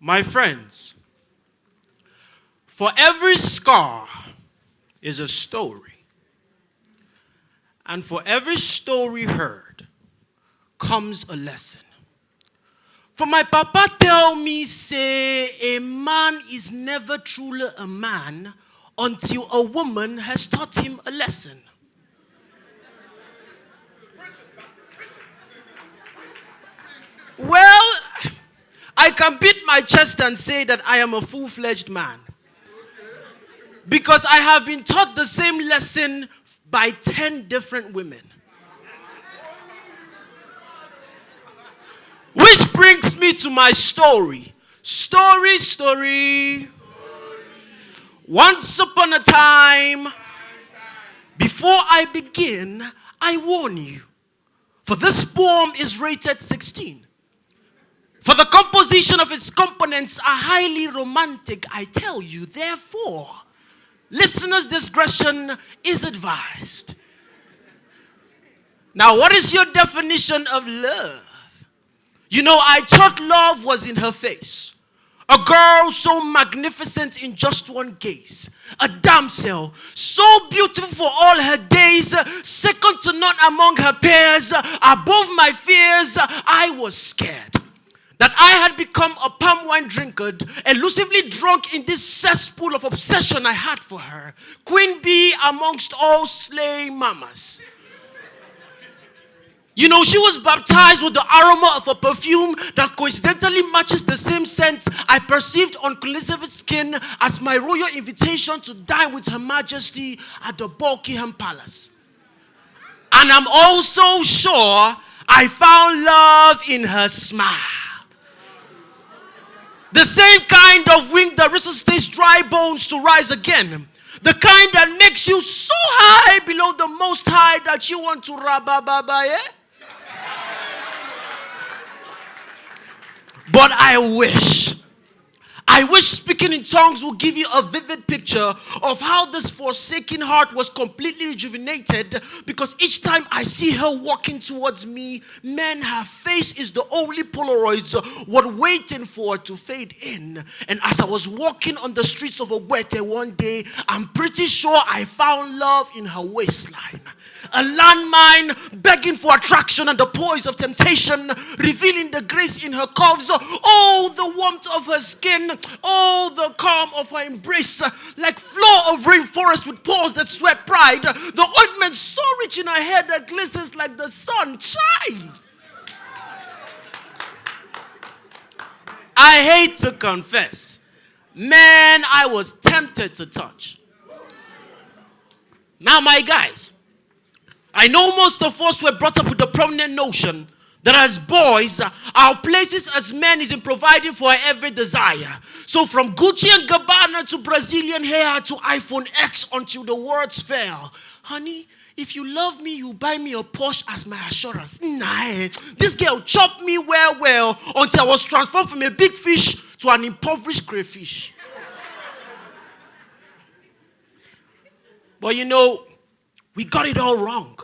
My friends, for every scar is a story. And for every story heard comes a lesson. For my papa tell me, say, a man is never truly a man until a woman has taught him a lesson. Well, I can beat my chest and say that I am a full-fledged man. Because I have been taught the same lesson by 10 different women. Which brings me to my story. Story. Once upon a time, before I begin, I warn you. For this poem is rated 16. For the composition of its components are highly romantic, I tell you. Therefore, listeners' discretion is advised. Now, what is your definition of love? You know, I thought love was in her face. A girl so magnificent in just one gaze. A damsel so beautiful for all her days. Second to none among her peers. Above my fears, I was scared that I had become a palm wine drinker, elusively drunk in this cesspool of obsession I had for her. Queen bee amongst all slay mamas. You know, she was baptized with the aroma of a perfume that coincidentally matches the same scent I perceived on Queen Elizabeth's skin at my royal invitation to dine with Her Majesty at the Buckingham Palace. And I'm also sure I found love in her smile. The same kind of wing that resuscitates dry bones to rise again. The kind that makes you so high below the most high that you want to rabababaye. But I wish speaking in tongues will give you a vivid picture of how this forsaken heart was completely rejuvenated, because each time I see her walking towards me, man, her face is the only Polaroids what waiting for to fade in. And as I was walking on the streets of Ogbete one day, I'm pretty sure I found love in her waistline. A landmine begging for attraction and the poise of temptation, revealing the grace in her curves. Oh, the warmth of her skin. Oh, the calm of her embrace. Like floor of rainforest with pores that sweat pride. The ointment so rich in her hair that glistens like the sun. Chai! I hate to confess, man, I was tempted to touch. Now, my guys, I know most of us were brought up with the prominent notion that as boys, our places as men is in providing for our every desire. So from Gucci and Gabbana to Brazilian hair to iPhone X until the words fell. Honey, if you love me, you buy me a Porsche as my assurance. Nah, this girl chopped me well until I was transformed from a big fish to an impoverished crayfish. But you know, we got it all wrong.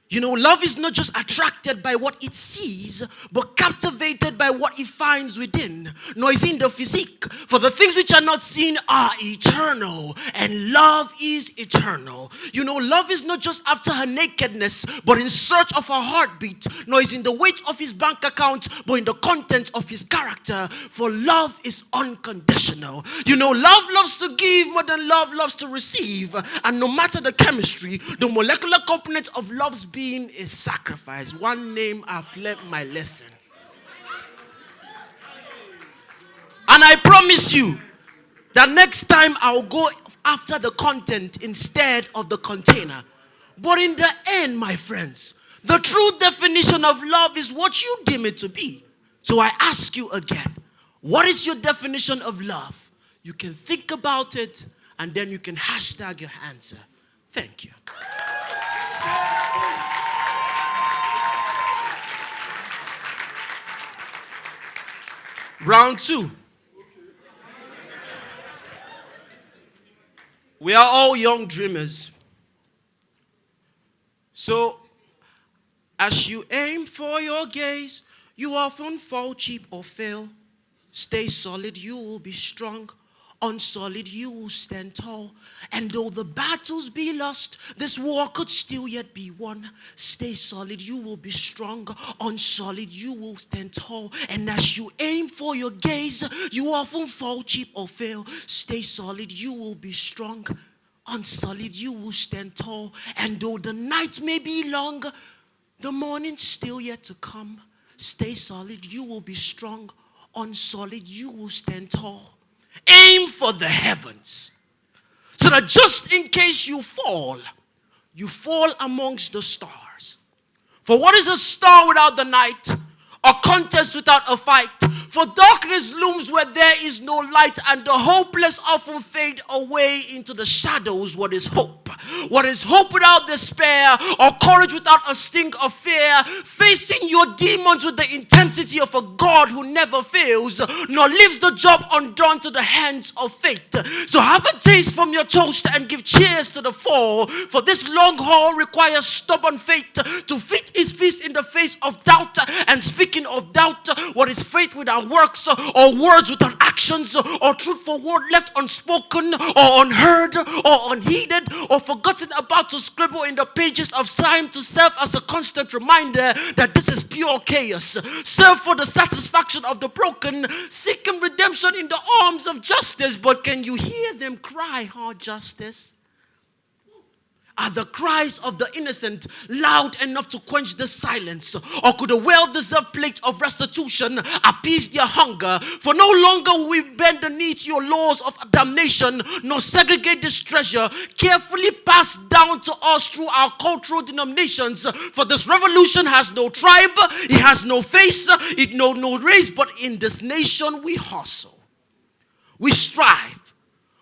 You know, love is not just attracted by what it sees, but captivated by what it finds within. Nor is it in the physique. For the things which are not seen are eternal, and love is eternal. You know, love is not just after her nakedness, but in search of her heartbeat. Nor is in the weight of his bank account, but in the content of his character. For love is unconditional. You know, love loves to give more than love loves to receive. And no matter the chemistry, the molecular component of love's being is sacrifice. One name, I've learned my lesson. And I promise you that next time I'll go after the content instead of the container. But in the end, my friends, the true definition of love is what you deem it to be. So I ask you again, what is your definition of love? You can think about it and then you can hashtag your answer. Thank you. Round 2. We are all young dreamers. So, as you aim for your gaze, you often fall cheap or fail. Stay solid, you will be strong. On solid, you will stand tall. And though the battles be lost, this war could still yet be won. Stay solid, you will be strong. On solid, you will stand tall. And as you aim for your gaze, you often fall, cheap, or fail. Stay solid, you will be strong. On solid, you will stand tall. And though the night may be long, the morning's still yet to come. Stay solid, you will be strong. On solid, you will stand tall. Aim for the heavens, so that just in case you fall amongst the stars. For what is a star without the night? A contest without a fight? For darkness looms where there is no light, and the hopeless often fade away into the shadows. What is hope? What is hope without despair, or courage without a sting of fear? Facing your demons with the intensity of a God who never fails, nor leaves the job undone to the hands of fate. So have a taste from your toast and give cheers to the fall. For this long haul requires stubborn faith to fit his fist in the face of doubt. And speaking of doubt, what is faith without works, or words without actions, or truthful word left unspoken, or unheard, or unheeded, or forgotten about to scribble in the pages of time to serve as a constant reminder that this is pure chaos. Serve for the satisfaction of the broken, seeking redemption in the arms of justice. But can you hear them cry, hard justice? Are the cries of the innocent loud enough to quench the silence? Or could a well-deserved plate of restitution appease their hunger? For no longer will we bend the knee to your laws of damnation, nor segregate this treasure, carefully passed down to us through our cultural denominations. For this revolution has no tribe, it has no face, it knows no race, but in this nation we hustle. We strive.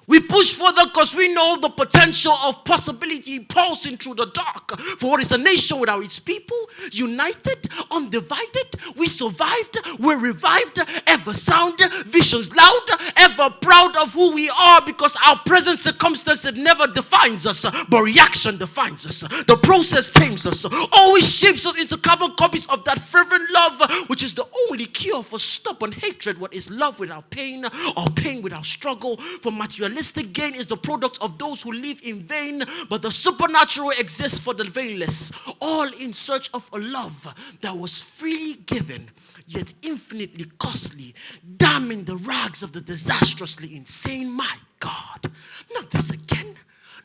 We push further because we know the potential of possibility pulsing through the dark. For what is a nation without its people? United, undivided, we survived, we're revived, ever sound, visions loud, ever proud of who we are, because our present circumstance, it never defines us, but reaction defines us. The process tames us, always shapes us into carbon copies of that fervent love, which is the only cure for stubborn hatred. What is love without pain, or pain without struggle? For materialistic gain is the product of those who live in vain, but the supernatural exists for the vainless, all in search of a love that was freely given, yet infinitely costly, damning the rags of the disastrously insane. My God, not this again,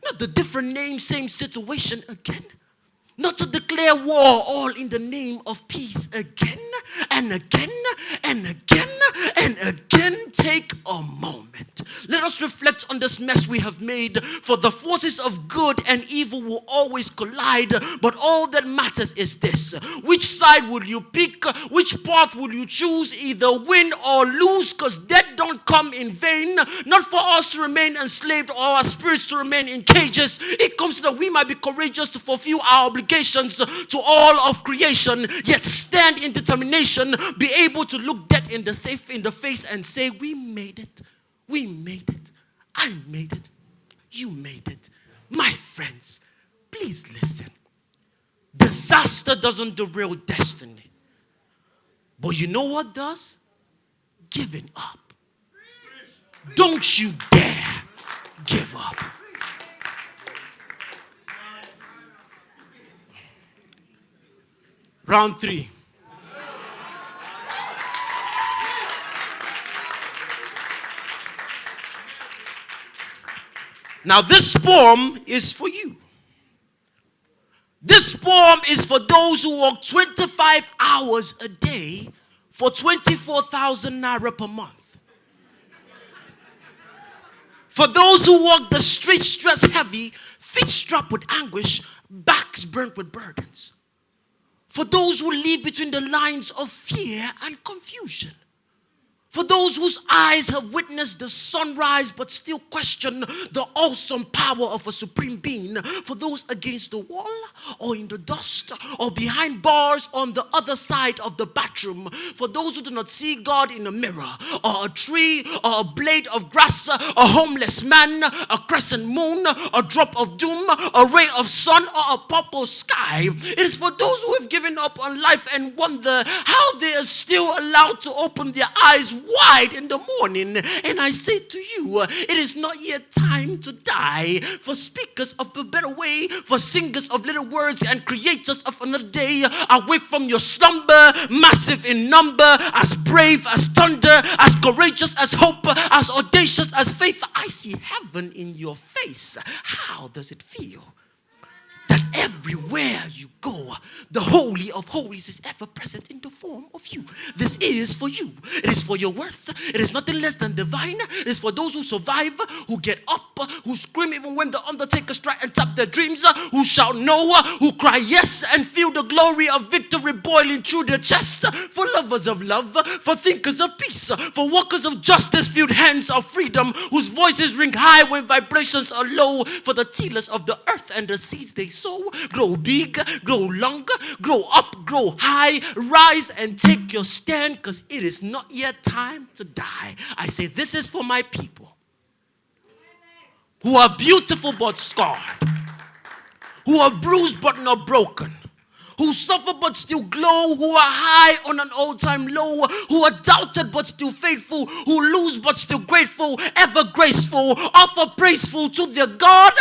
not the different name, same situation again. Not to declare war all in the name of peace again and again and again and again. Take a moment. Let us reflect on this mess we have made, for the forces of good and evil will always collide, but all that matters is this: which side will you pick? Which path will you choose? Either win or lose, because death don't come in vain. Not for us to remain enslaved or our spirits to remain in cages. It comes so that we might be courageous to fulfill our obligations to all of creation, yet stand in determination, be able to look death in the face and say, we made it. We made it. I made it. You made it. My friends, please listen. Disaster doesn't derail destiny. But you know what does? Giving up. Don't you dare give up. Round 3. Now this poem is for you. This poem is for those who work 25 hours a day for 24,000 naira per month. For those who walk the streets stress heavy, feet strapped with anguish, backs burnt with burdens. For those who live between the lines of fear and confusion. For those whose eyes have witnessed the sunrise but still question the awesome power of a supreme being. For those against the wall or in the dust or behind bars on the other side of the bathroom. For those who do not see God in a mirror or a tree or a blade of grass, a homeless man, a crescent moon, a drop of doom, a ray of sun, or a purple sky. It is for those who have given up on life and wonder how they are still allowed to open their eyes wide in the morning. And I say to you, it is not yet time to die. For speakers of a better way, for singers of little words and creators of another day, awake from your slumber, massive in number, as brave as thunder, as courageous as hope, as audacious as faith. I see heaven in your face. How does it feel? That everywhere you go, the Holy of Holies is ever present in the form of you. This is for you. It is for your worth. It is nothing less than divine. It is for those who survive, who get up, who scream even when the undertaker strike and tap their dreams, who shout no, who cry yes and feel the glory of victory boiling through their chest. For lovers of love, for thinkers of peace, for walkers of justice, filled hands of freedom, whose voices ring high when vibrations are low. For the tillers of the earth and the seeds they sow, grow big, grow long, grow up, grow high, rise and take your stand, because it is not yet time to die. I say this is for my people who are beautiful but scarred, who are bruised but not broken, who suffer but still glow, who are high on an old-time low, who are doubted but still faithful, who lose but still grateful, ever graceful, offer praiseful to their God.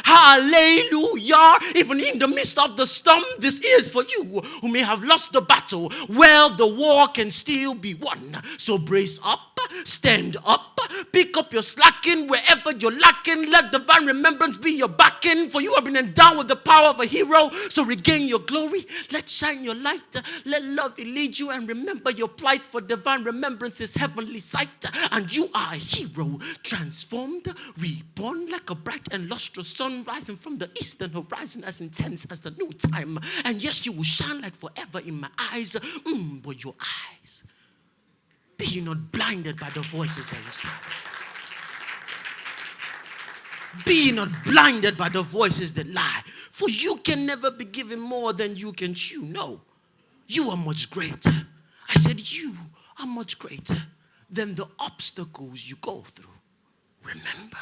Hallelujah. Even in the midst of the storm, this is for you who may have lost the battle. Well, the war can still be won. So brace up, stand up, pick up your slacking wherever you're lacking. Let divine remembrance be your backing, for you have been endowed with the power of a hero. So regain your glory, let shine your light, let love lead you, and remember your plight, for divine remembrance is heavenly sight, and you are a hero, transformed, reborn like a bright and lustrous sun rising from the eastern horizon, as intense as the noontime. And yes, you will shine like forever in my eyes. But your eyes, be you not blinded by the voices that listen. Be not blinded by the voices that lie. For you can never be given more than you can chew. No, you are much greater. I said you are much greater than the obstacles you go through. Remember.